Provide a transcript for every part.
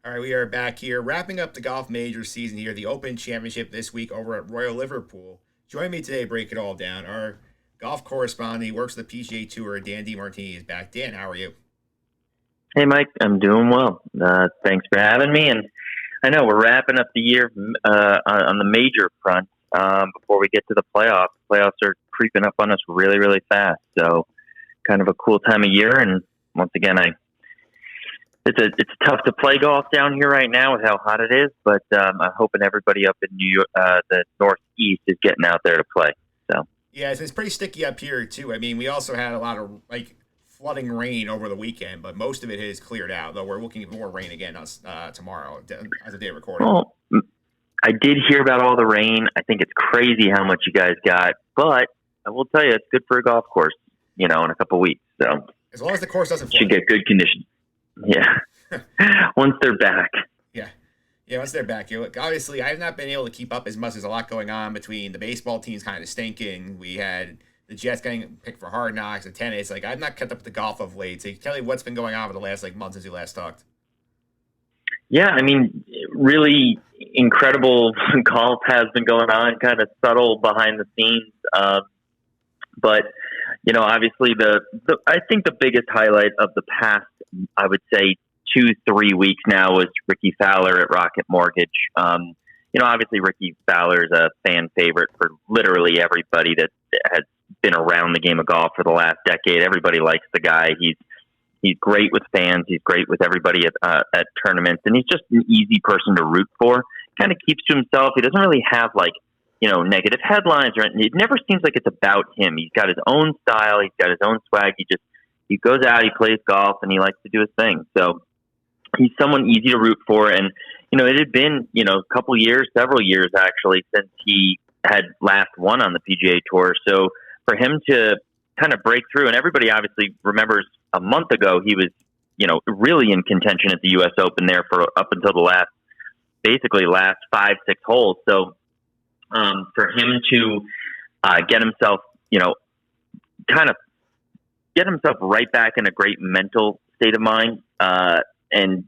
All right, we are back here, wrapping up the golf major season here, the Open Championship this week over at Royal Liverpool. Joining me today to break it all down, our golf correspondent, he works with the PGA Tour, Dan DeMartini is back. Dan, how are you? Hey, Mike, I'm doing well. Thanks for having me. And I know we're wrapping up the year on the major front before we get to the playoffs. Playoffs are creeping up on us really, really fast. So kind of a cool time of year. And once again, it's tough to play golf down here right now with how hot it is. But I'm hoping everybody up in New York, the Northeast, is getting out there to play. So yeah, it's pretty sticky up here too. I mean, we also had a lot of flooding rain over the weekend, but most of it has cleared out. Though we're looking at more rain again tomorrow as a day of recording. Well, I did hear about all the rain. I think it's crazy how much you guys got, but I will tell you, it's good for a golf course. In a couple of weeks. So as long as the course doesn't flood. Should get good condition. Yeah. Once they're back. Yeah, once they're back. Look, obviously, I've not been able to keep up as much. There's a lot going on between the baseball teams kind of stinking. We had the Jets getting picked for Hard Knocks and tennis. I've not kept up with the golf of late. So tell me what's been going on for the last month since we last talked. Yeah, I mean, really incredible golf has been going on, kind of subtle behind the scenes. But obviously I think the biggest highlight of the past, I would say 2-3 weeks now, was Ricky Fowler at Rocket Mortgage. Obviously Ricky Fowler is a fan favorite for literally everybody that has been around the game of golf for the last decade. Everybody likes the guy. He's great with fans. He's great with everybody at tournaments, and he's just an easy person to root for. Kind of keeps to himself. He doesn't really have negative headlines or anything. It never seems like it's about him. He's got his own style. He's got his own swag. He goes out, he plays golf, and he likes to do his thing. So he's someone easy to root for. And, it had been, several years actually, since he had last won on the PGA Tour. So for him to kind of break through, and everybody obviously remembers a month ago, he was, really in contention at the U.S. Open there for up until the last 5-6 holes. So, for him to get himself, get himself right back in a great mental state of mind, and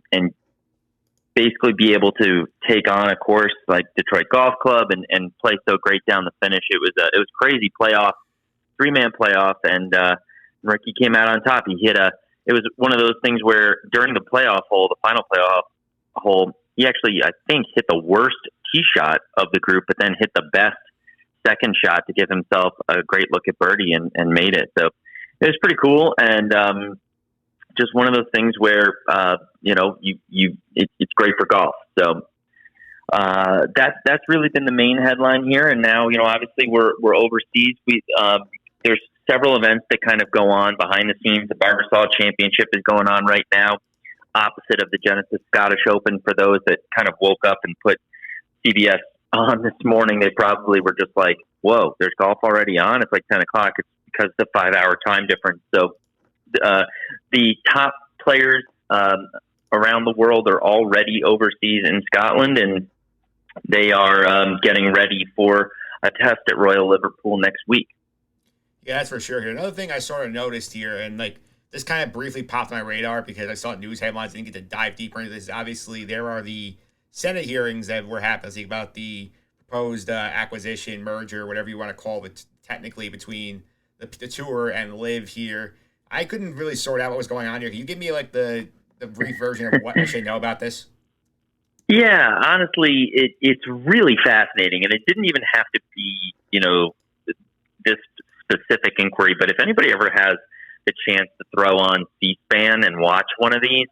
basically be able to take on a course like Detroit Golf Club and play so great down the finish. It was crazy playoff, 3-man playoff, and Ricky came out on top. It was one of those things where during the playoff hole, the final playoff hole, he actually, I think, hit the worst tee shot of the group, but then hit the best second shot to give himself a great look at birdie and made it. So it was pretty cool. And just one of those things where, it's great for golf. So that's really been the main headline here. And now, obviously we're overseas. There's several events that kind of go on behind the scenes. The Barbasol Championship is going on right now, opposite of the Genesis Scottish Open. For those that kind of woke up and put CBS on this morning, they probably were just like, whoa, there's golf already on? It's like 10 o'clock. It's because of the 5-hour time difference. So the top players around the world are already overseas in Scotland, and they are getting ready for a test at Royal Liverpool next week. Yeah, that's for sure. Another thing I sort of noticed here, and this kind of briefly popped on my radar because I saw news headlines. I didn't get to dive deeper into this. Obviously, there are the Senate hearings that were happening about the proposed acquisition, merger, whatever you want to call it, technically between the tour and Live here. I couldn't really sort out what was going on here. Can you give me the brief version of what I should know about this? Yeah, honestly, it's really fascinating, and it didn't even have to be, this specific inquiry. But if anybody ever has the chance to throw on C-SPAN and watch one of these,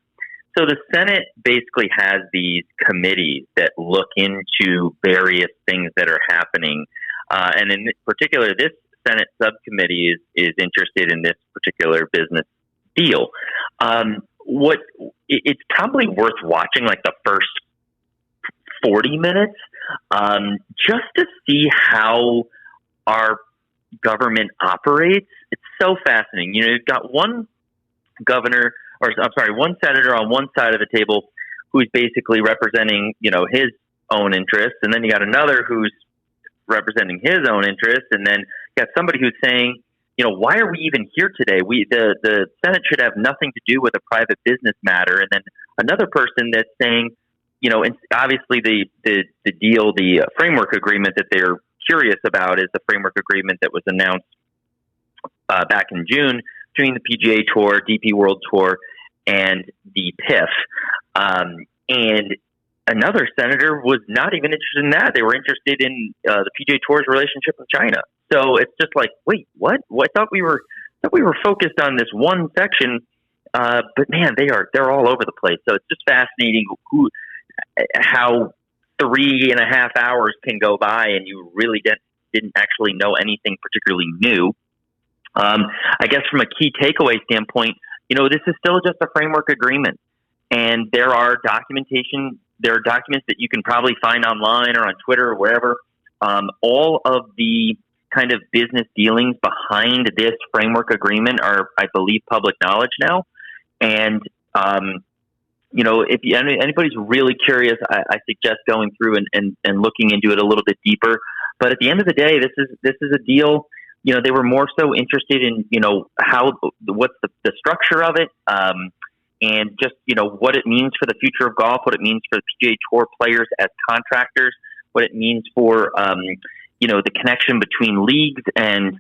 so the Senate basically has these committees that look into various things that are happening, and in particular, this Senate subcommittee is interested in this particular business deal. It's probably worth watching the first 40 minutes, just to see how our government operates. It's so fascinating. You've got one one senator on one side of the table who's basically representing, his own interests. And then you got another who's representing his own interests. And then you got somebody who's saying, why are we even here today? The Senate should have nothing to do with a private business matter. And then another person that's saying, and obviously the deal, the framework agreement that they're curious about is the framework agreement that was announced back in June between the PGA Tour, DP World Tour, and the PIF. And another senator was not even interested in that. They were interested in the PGA Tour's relationship with China. So it's just like, wait, what? I thought we were focused on this one section, but man, they're all over the place. So it's just fascinating how 3.5 hours can go by and you really didn't actually know anything particularly new. I guess from a key takeaway standpoint, this is still just a framework agreement, and there are documents that you can probably find online or on Twitter or wherever. All of the kind of business dealings behind this framework agreement are, I believe, public knowledge now. And, if anybody's really curious, I suggest going through and looking into it a little bit deeper. But at the end of the day, this is a deal. They were more so interested in, what's the structure of it, and just, what it means for the future of golf, what it means for the PGA Tour players as contractors, what it means for, the connection between leagues and,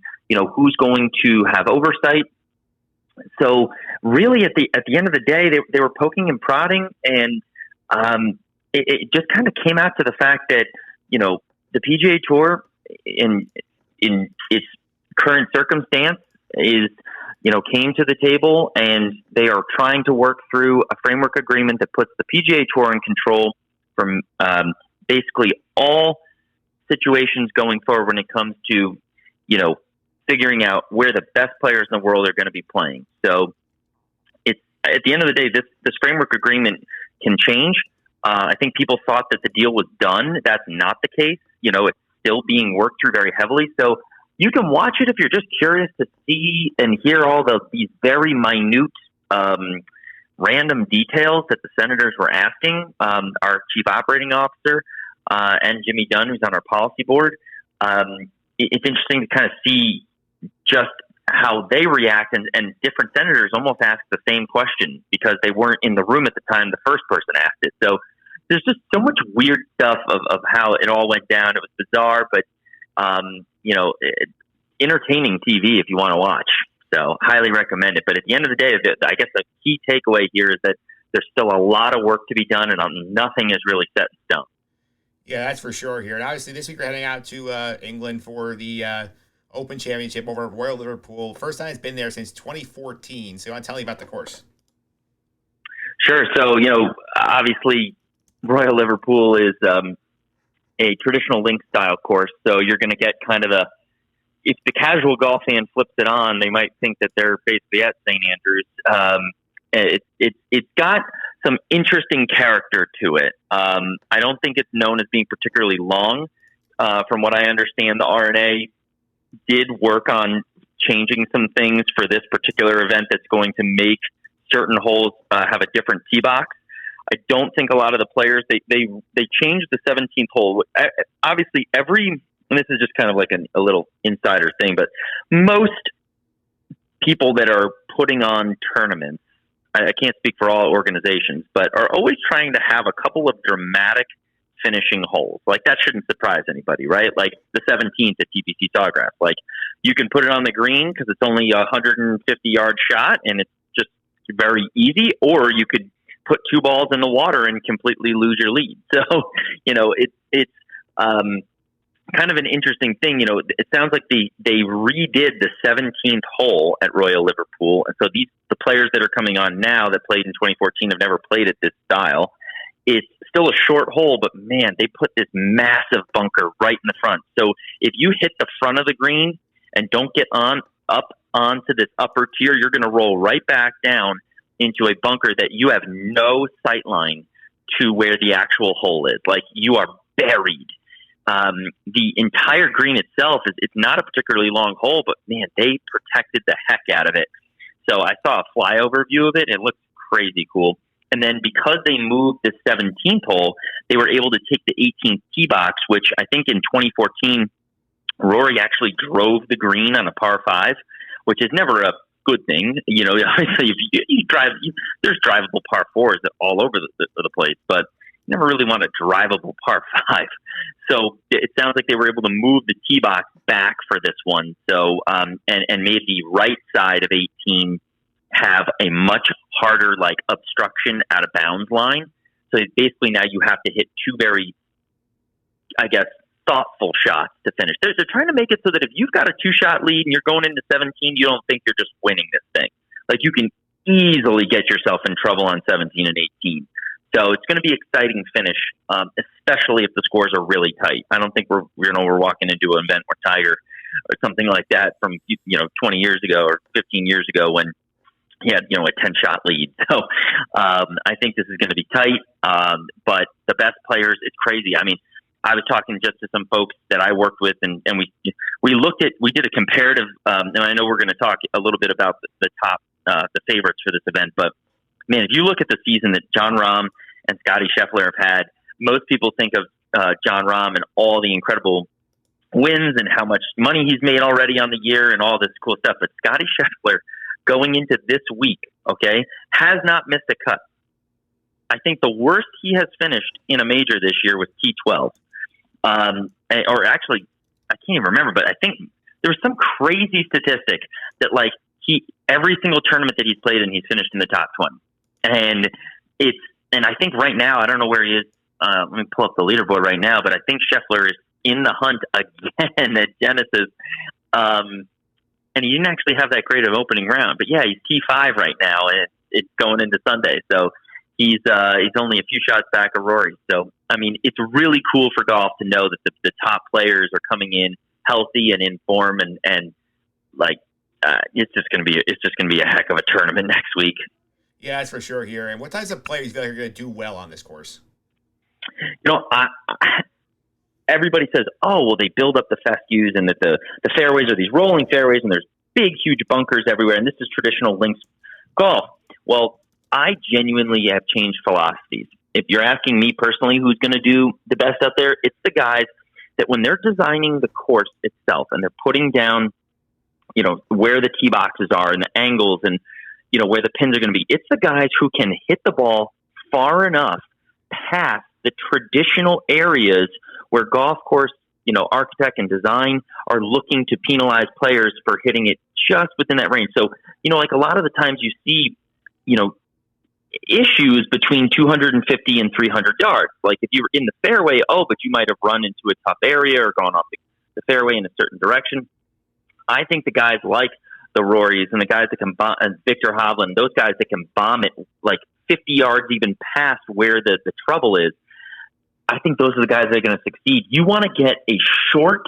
who's going to have oversight. So really at the end of the day, they were poking and prodding, and it just kind of came out to the fact that, the PGA Tour in its current circumstance is, came to the table, and they are trying to work through a framework agreement that puts the PGA Tour in control from basically all situations going forward when it comes to, figuring out where the best players in the world are going to be playing. So it's, at the end of the day, this framework agreement can change. I think people thought that the deal was done. That's not the case. It's still being worked through very heavily. So you can watch it if you're just curious to see and hear all these very minute, random details that the senators were asking our chief operating officer and Jimmy Dunn, who's on our policy board. It's interesting to kind of see just how they react, and different senators almost ask the same question because they weren't in the room at the time the first person asked it. So there's just so much weird stuff of how it all went down. It was bizarre, but entertaining TV if you want to watch. So highly recommend it. But at the end of the day, I guess the key takeaway here is that there's still a lot of work to be done, and nothing is really set in stone. Yeah, that's for sure here. And obviously this week we're heading out to England for the Open Championship over at Royal Liverpool. First time it's been there since 2014. So you want to tell me about the course? Sure. So, obviously Royal Liverpool is a traditional link style course. So you're going to get kind of if the casual golf fan flips it on, they might think that they're basically at St. Andrews. It's got some interesting character to it. I don't think it's known as being particularly long. From what I understand, the R&A did work on changing some things for this particular event that's going to make certain holes have a different tee box. I don't think a lot of the players, they changed the 17th hole. Obviously, and this is just kind of like a little insider thing, but most people that are putting on tournaments, I can't speak for all organizations, but are always trying to have a couple of dramatic finishing holes. Like, that shouldn't surprise anybody, right? Like the 17th at TPC Sawgrass. Like, you can put it on the green because it's only a 150-yard shot and it's just very easy, or you could put two balls in the water and completely lose your lead. So, it's kind of an interesting thing. It sounds like they redid the 17th hole at Royal Liverpool. And so the players that are coming on now that played in 2014 have never played at this style. It's still a short hole, but man, they put this massive bunker right in the front. So if you hit the front of the green and don't get up onto this upper tier, you're going to roll right back down into a bunker that you have no sight line to where the actual hole is. Like, you are buried. The entire green itself it's not a particularly long hole, but man, they protected the heck out of it. So I saw a flyover view of it. It looked crazy cool. And then because they moved the 17th hole, they were able to take the 18th tee box, which I think in 2014, Rory actually drove the green on a par 5. which is never a good thing. You know, obviously, if you drive, there's drivable par fours all over the place, but you never really want a drivable par five. So it sounds like they were able to move the tee box back for this one. So and made the right side of 18 have a much harder like obstruction out of bounds line. So basically now you have to hit two very, I guess, thoughtful shots to finish. They're trying to make it so that if you've got a 2-shot lead and you're going into 17, you don't think you're just winning this thing. Like you can easily get yourself in trouble on 17 and 18. So it's going to be an exciting finish, especially if the scores are really tight. I don't think we're walking into an event where Tiger or something like that from 20 years ago or 15 years ago when he had a 10-shot lead. So I think this is going to be tight. But the best players, it's crazy. I mean, I was talking just to some folks that I worked with, and we did a comparative. And I know we're going to talk a little bit about the top the favorites for this event, but man, if you look at the season that Jon Rahm and Scottie Scheffler have had, most people think of Jon Rahm and all the incredible wins and how much money he's made already on the year and all this cool stuff. But Scottie Scheffler, going into this week, okay, has not missed a cut. I think the worst he has finished in a major this year was T12. Or actually, I can't even remember, but I think there was some crazy statistic that like every single tournament that he's played in, he's finished in the top 20. And I think right now, I don't know where he is. Let me pull up the leaderboard right now, but I think Scheffler is in the hunt again at Genesis. And he didn't actually have that great of opening round, but yeah, he's T5 right now, and it's going into Sunday. So he's only a few shots back of Rory. So, I mean, it's really cool for golf to know that the top players are coming in healthy and in form, and like, it's just going to be a heck of a tournament next week. Yeah, that's for sure here. And what types of players do you feel like are going to do well on this course? Everybody says, oh, well, they build up the fescues and that the fairways are these rolling fairways and there's big, huge bunkers everywhere. And this is traditional links golf. Well, I genuinely have changed philosophies. If you're asking me personally who's going to do the best out there, it's the guys that when they're designing the course itself and they're putting down, where the tee boxes are and the angles and, where the pins are going to be, it's the guys who can hit the ball far enough past the traditional areas where golf course, architect and design are looking to penalize players for hitting it just within that range. So, like a lot of the times you see, issues between 250 and 300 yards. Like if you were in the fairway, but you might have run into a tough area or gone off the fairway in a certain direction. I think the guys like the Rorys and the guys that can bomb, and Victor Hovland, those guys that can bomb it like 50 yards even past where the trouble is, I think those are the guys that are going to succeed. You want to get a short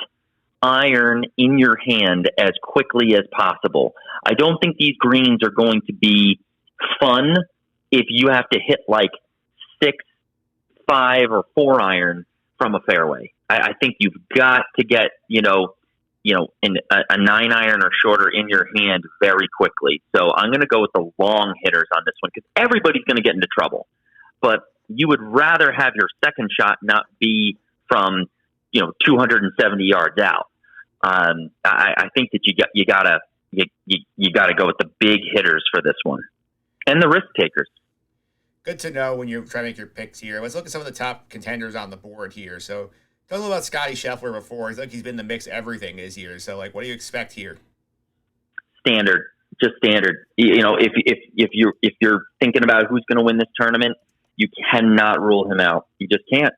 iron in your hand as quickly as possible. I don't think these greens are going to be fun if you have to hit like 6, 5, or 4 iron from a fairway. I think you've got to get, in a 9 iron or shorter in your hand very quickly. So I'm going to go with the long hitters on this one because everybody's going to get into trouble. But you would rather have your second shot not be from 270 yards out. I think that you gotta go with the big hitters for this one and the risk takers. Good to know when you're trying to make your picks here. Let's look at some of the top contenders on the board here. So, talk a little about Scottie Scheffler before. I feel like he's been in the mix everything this year. So, like, what do you expect here? Standard, just standard. If you're thinking about who's going to win this tournament, you cannot rule him out. You just can't.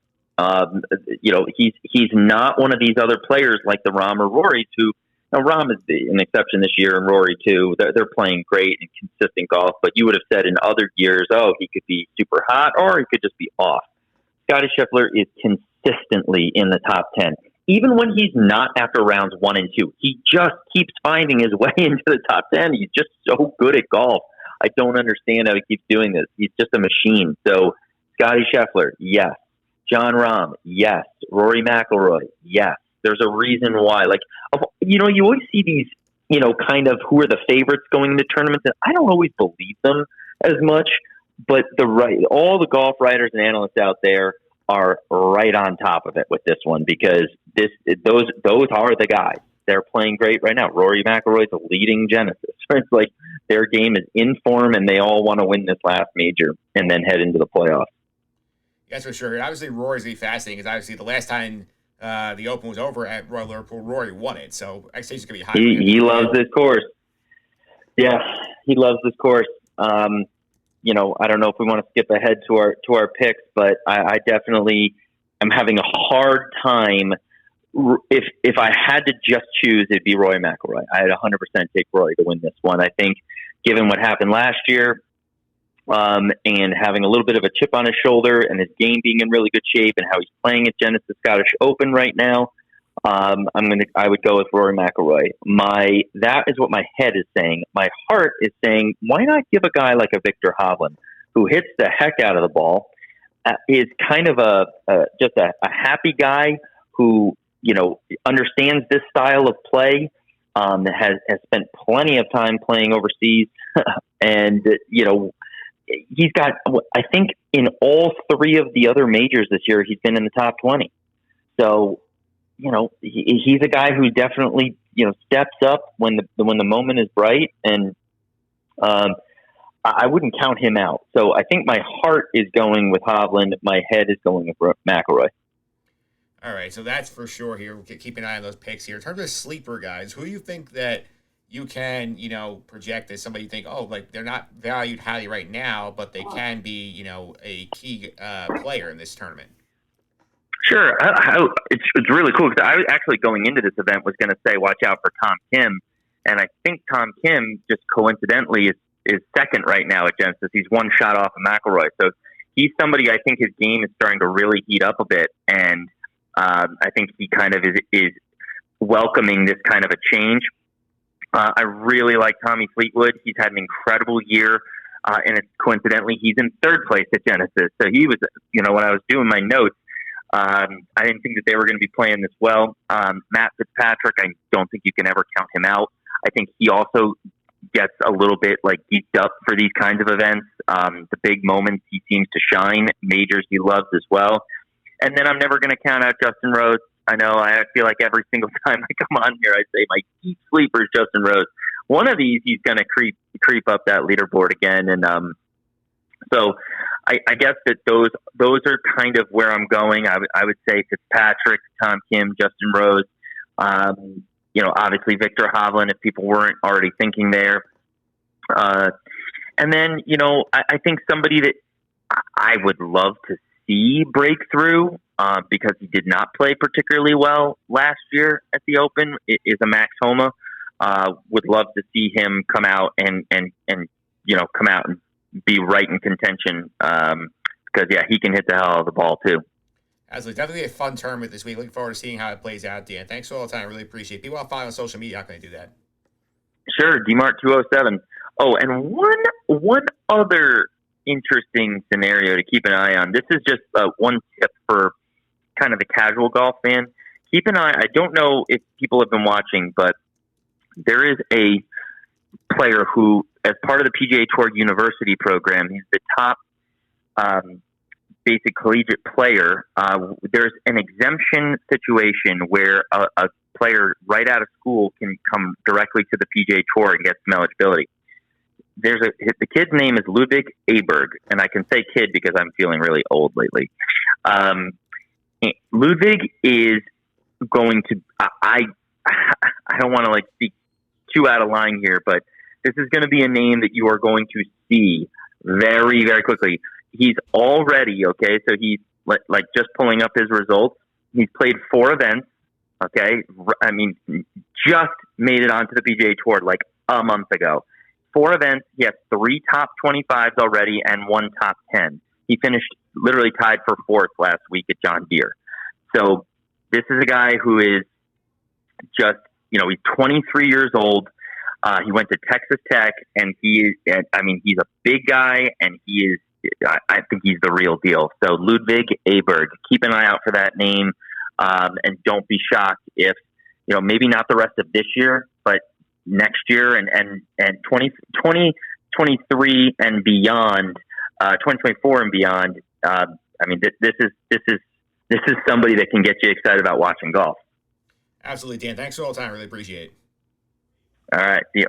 He's not one of these other players like the Rahm or Rory who. Now, Rahm is an exception this year, and Rory, too. They're playing great and consistent golf, but you would have said in other years, he could be super hot or he could just be off. Scottie Scheffler is consistently in the top 10. Even when he's not after rounds 1 and 2, he just keeps finding his way into the top 10. He's just so good at golf. I don't understand how he keeps doing this. He's just a machine. So, Scottie Scheffler, yes. Jon Rahm, yes. Rory McIlroy, yes. There's a reason why. Like, you always see these, kind of who are the favorites going into tournaments, and I don't always believe them as much, but all the golf writers and analysts out there are right on top of it with this one because those are the guys. they're playing great right now. Rory McIlroy's leading Genesis. It's like their game is in form, and they all want to win this last major and then head into the playoffs. That's for sure. And obviously, Rory's going to be fascinating because obviously the last time the Open was over at Royal Liverpool, Rory won it. So expectations are going to be high. He loves this course. Yeah, he loves this course. You know, I don't know if we want to skip ahead to our picks, but I definitely am having a hard time. If I had to just choose, it'd be Rory McIlroy. I'd 100% take Rory to win this one. I think, given what happened last year, and having a little bit of a chip on his shoulder, and his game being in really good shape, and how he's playing at Genesis Scottish Open right now, I would go with Rory McIlroy. That is what my head is saying. My heart is saying, why not give a guy like a Victor Hovland, who hits the heck out of the ball, is kind of just a happy guy who, you know, understands this style of play, has spent plenty of time playing overseas, and you know, he's got, I think, in all three of the other majors this year, he's been in the top 20. So, you know, he's a guy who definitely, you know, steps up when the moment is bright, and I wouldn't count him out. So I think my heart is going with Hovland. My head is going with McIlroy. All right, so that's for sure here. We'll keep an eye on those picks here. In terms of sleeper guys, who do you think that you can, you know, project as somebody you think, oh, like they're not valued highly right now, but they can be, you know, a key player in this tournament? Sure. It's really cool because I was actually going into this event was going to say, watch out for Tom Kim. And I think Tom Kim just coincidentally is second right now at Genesis. He's one shot off of McIlroy. So he's somebody, I think his game is starting to really heat up a bit. And I think he kind of is welcoming this kind of a change. I really like Tommy Fleetwood. He's had an incredible year. And it's coincidentally, he's in third place at Genesis. So he was, you know, when I was doing my notes, I didn't think that they were going to be playing this well. Matt Fitzpatrick, I don't think you can ever count him out. I think he also gets a little bit like geeked up for these kinds of events. The big moments he seems to shine. Majors he loves as well. And then I'm never going to count out Justin Rose. I know I feel like every single time I come on here, I say my deep sleeper is Justin Rose. One of these, he's going to creep up that leaderboard again. And so I guess that those are kind of where I'm going. I would say Fitzpatrick, Tom Kim, Justin Rose. You know, obviously Victor Hovland, if people weren't already thinking there. And then, you know, I think somebody that I would love to see breakthrough because he did not play particularly well last year at the Open is a Max Homa. Would love to see him come out and you know, come out and be right in contention because, yeah, he can hit the hell out of the ball too. Absolutely. Definitely a fun tournament this week. Looking forward to seeing how it plays out, Dan. Thanks for all the time. I really appreciate it. People I'll follow on social media, how can I do that? Sure, DMart207. Oh, and one other interesting scenario to keep an eye on. This is just one tip for kind of the casual golf fan. Keep an eye. I don't know if people have been watching, but there is a player who, as part of the PGA Tour University program, he's the top basic collegiate player. There's an exemption situation where a player right out of school can come directly to the PGA Tour and get some eligibility. The kid's name is Ludwig Aberg, and I can say kid because I'm feeling really old lately. Ludwig is going to, I don't want to like speak too out of line here, but this is going to be a name that you are going to see very, very quickly. He's already, okay, so he's like just pulling up his results. He's played 4 events, okay? I mean, just made it onto the PGA Tour like a month ago. 4 events, he has 3 top 25s already and 1 top 10. He finished literally tied for 4th last week at John Deere. So this is a guy who is just, you know, he's 23 years old. He went to Texas Tech, and he's a big guy, and I think he's the real deal. So Ludwig Aberg, keep an eye out for that name, and don't be shocked if, you know, maybe not the rest of this year, but next year and 2023 and beyond, 2024 and beyond. I mean, this is somebody that can get you excited about watching golf. Absolutely, Dan. Thanks for all the time. Really appreciate it. All right. See you.